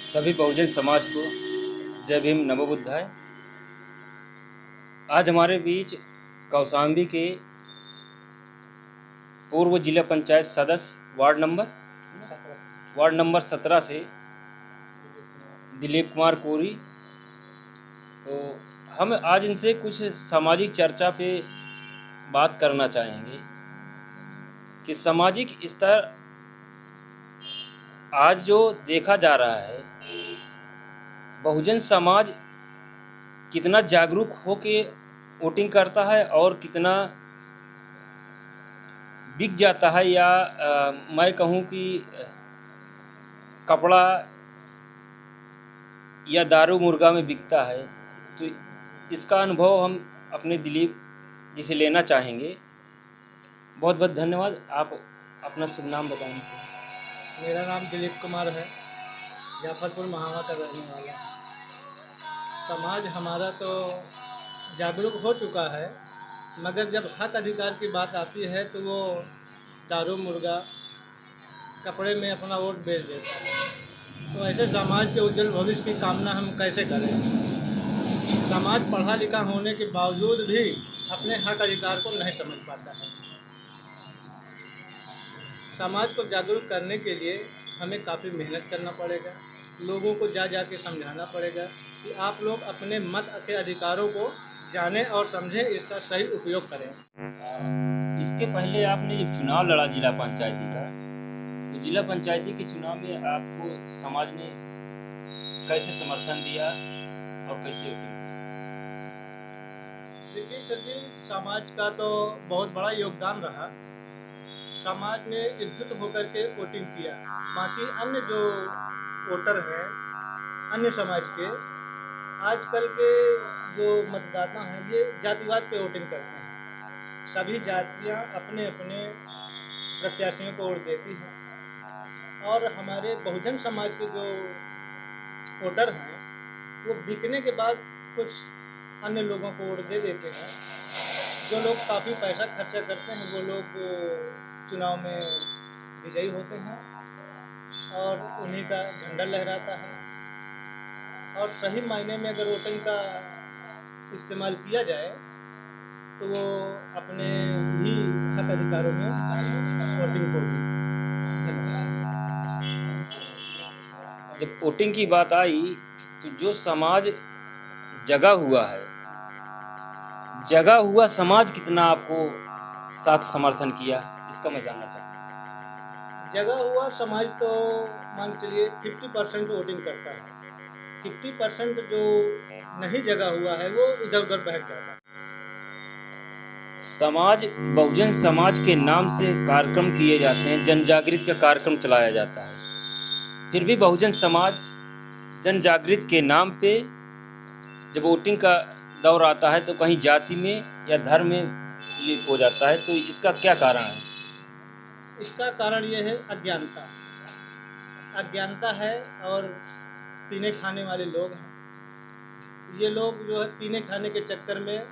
सभी बहुजन समाज को जय भीम नमो बुद्धाय। आज हमारे बीच कौशाम्बी के पूर्व जिला पंचायत सदस्य वार्ड नंबर 17 से दिलीप कुमार कोरी। तो हम आज इनसे कुछ सामाजिक चर्चा पे बात करना चाहेंगे कि सामाजिक स्तर आज जो देखा जा रहा है, बहुजन समाज कितना जागरूक होके वोटिंग करता है और कितना बिक जाता है, या मैं कहूँ कि कपड़ा या दारू मुर्गा में बिकता है। तो इसका अनुभव हम अपने दिलीप जी से लेना चाहेंगे। बहुत बहुत धन्यवाद। आप अपना शुभ नाम बताएंगे। मेरा नाम दिलीप कुमार है, जाफरपुर महावा का रहने वाला। समाज हमारा तो जागरूक हो चुका है, मगर जब हक अधिकार की बात आती है तो वो दारू मुर्गा कपड़े में अपना वोट बेच देता है। तो ऐसे समाज के उज्जवल भविष्य की कामना हम कैसे करें? समाज पढ़ा लिखा होने के बावजूद भी अपने हक अधिकार को नहीं समझ पाता है। समाज को जागरूक करने के लिए हमें काफ़ी मेहनत करना पड़ेगा, लोगों को जा के समझाना पड़ेगा कि आप लोग अपने मत के अधिकारों को जानें और समझें, इसका सही उपयोग करें। इसके पहले आपने जब चुनाव लड़ा जिला पंचायती का, तो जिला पंचायती के चुनाव में आपको समाज ने कैसे समर्थन दिया और कैसे वोटिंग किया? देखिए सर जी, समाज का तो बहुत बड़ा योगदान रहा। समाज ने एकजुट होकर के वोटिंग किया। बाकी अन्य जो वोटर हैं अन्य समाज के, आजकल के जो मतदाता हैं ये जातिवाद पे वोटिंग करते हैं। सभी जातियां अपने अपने प्रत्याशियों को वोट देती हैं और हमारे बहुजन समाज के जो वोटर हैं वो बिकने के बाद कुछ अन्य लोगों को वोट दे देते हैं। जो लोग काफ़ी पैसा खर्चा करते हैं वो लोग चुनाव में विजयी होते हैं और उन्हीं का झंडा लहराता है। और सही मायने में अगर वोटिंग का इस्तेमाल किया जाए तो वो अपने ही हक अधिकारों में वोटिंग होगी। जब वोटिंग की बात आई तो जो समाज जगा हुआ समाज कितना आपको साथ समर्थन किया, इसका मैं जानना चाहता हूँ। जगा हुआ समाज तो मान चलिए 50% वोटिंग करता है, 50% जो नहीं जगा हुआ है वो इधर उधर बहक जाता है। समाज बहुजन समाज के नाम से कार्यक्रम किए जाते हैं, जन जागृति का कार्यक्रम चलाया जाता है, फिर भी बहुजन समाज जन जागृति के नाम पे जब वोटिंग का दौर आता है तो कहीं जाति में या धर्म में लिप हो जाता है। तो इसका क्या कारण है? इसका कारण ये है अज्ञानता है और पीने खाने वाले लोग हैं। ये लोग जो है पीने खाने के चक्कर में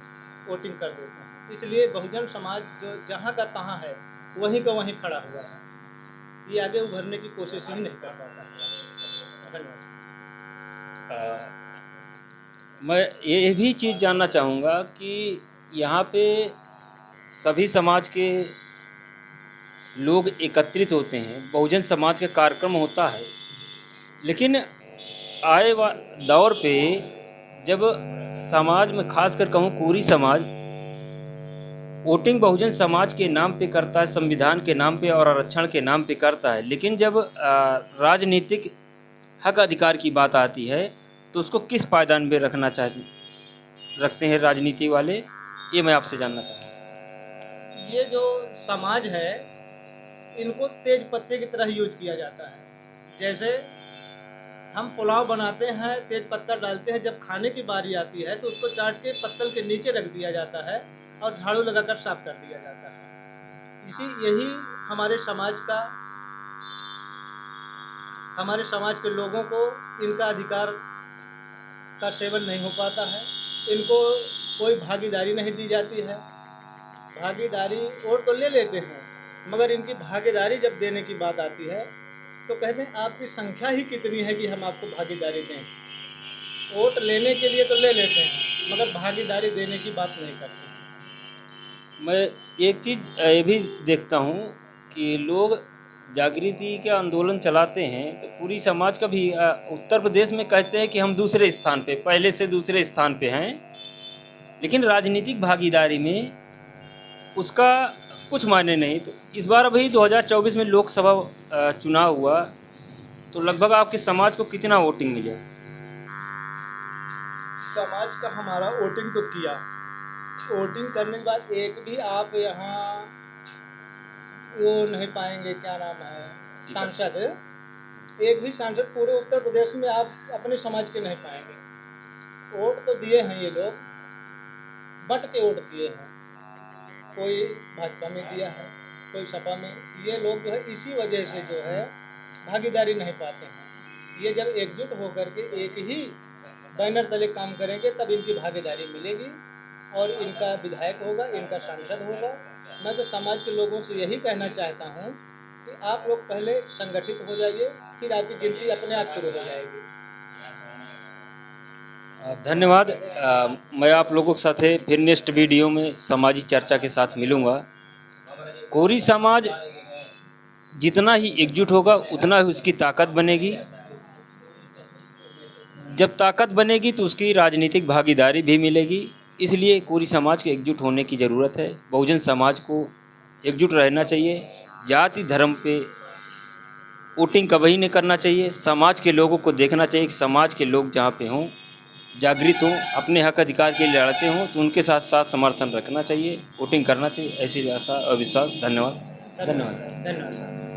वोटिंग कर देते हैं। इसलिए बहुजन समाज जो जहाँ का तहाँ है वहीं का वहीं खड़ा हुआ है, ये आगे उभरने की कोशिश ही नहीं कर पाता है। धन्यवाद। मैं ये भी चीज़ जानना चाहूँगा कि यहाँ पे सभी समाज के लोग एकत्रित होते हैं, बहुजन समाज का कार्यक्रम होता है, लेकिन आए दौर पे जब समाज में खासकर कहूँ कोरी समाज वोटिंग बहुजन समाज के नाम पे करता है, संविधान के नाम पे और आरक्षण के नाम पे करता है, लेकिन जब राजनीतिक हक अधिकार की बात आती है तो उसको किस पायदान में रखते हैं राजनीति वाले, ये मैं आपसे जानना चाहता हूँ। ये जो समाज है इनको तेज पत्ते की तरह यूज किया जाता है। जैसे हम पुलाव बनाते हैं, तेज पत्ता डालते हैं, जब खाने की बारी आती है तो उसको चाट के पत्तल के नीचे रख दिया जाता है और झाड़ू लगाकर साफ कर दिया जाता है। यही हमारे समाज के लोगों को इनका अधिकार का सेवन नहीं हो पाता है। इनको कोई भागीदारी नहीं दी जाती है। भागीदारी वोट तो ले लेते हैं, मगर इनकी भागीदारी जब देने की बात आती है तो कहते हैं आपकी संख्या ही कितनी है कि हम आपको भागीदारी दें। वोट लेने के लिए तो ले लेते हैं मगर भागीदारी देने की बात नहीं करते। मैं एक चीज़ ये भी देखता हूँ कि लोग जागृति के आंदोलन चलाते हैं तो पूरी समाज का भी उत्तर प्रदेश में कहते हैं कि हम दूसरे स्थान पे, पहले से दूसरे स्थान पे हैं, लेकिन राजनीतिक भागीदारी में उसका कुछ मायने नहीं। तो इस बार अभी 2024 में लोकसभा चुनाव हुआ तो लगभग आपके समाज को कितना वोटिंग मिले? समाज का हमारा वोटिंग तो किया, वोटिंग करने के बाद एक भी आप यहाँ वो नहीं पाएंगे, क्या नाम है, सांसद, एक भी सांसद पूरे उत्तर प्रदेश में आप अपने समाज के नहीं पाएंगे। वोट तो दिए हैं ये लोग, बट के वोट दिए हैं, कोई भाजपा में दिया है, कोई सपा में। ये लोग जो है इसी वजह से जो है भागीदारी नहीं पाते हैं। ये जब एकजुट होकर के एक ही बैनर तले काम करेंगे तब इनकी भागीदारी मिलेगी और इनका विधायक होगा, इनका सांसद होगा। मैं तो समाज के लोगों से यही कहना चाहता हूँ कि आप लोग पहले संगठित हो जाइए, फिर आपकी गिनती अपने आप शुरू हो जाएगी। धन्यवाद। मैं आप लोगों के साथ फिर नेक्स्ट वीडियो में समाजी चर्चा के साथ मिलूँगा। कोरी समाज जितना ही एकजुट होगा उतना ही उसकी ताकत बनेगी। जब ताकत बनेगी तो उसकी राजनीतिक भागीदारी भी मिलेगी। इसलिए कोरी समाज के एकजुट होने की ज़रूरत है। बहुजन समाज को एकजुट रहना चाहिए। जाति धर्म पे वोटिंग कभी नहीं करना चाहिए। समाज के लोगों को देखना चाहिए कि समाज के लोग जहाँ पे हों, जागृत हों, अपने हक अधिकार के लिए लड़ते हों, तो उनके साथ साथ समर्थन रखना चाहिए, वोटिंग करना चाहिए। ऐसी आशा और विश्वास। धन्यवाद। धन्यवाद।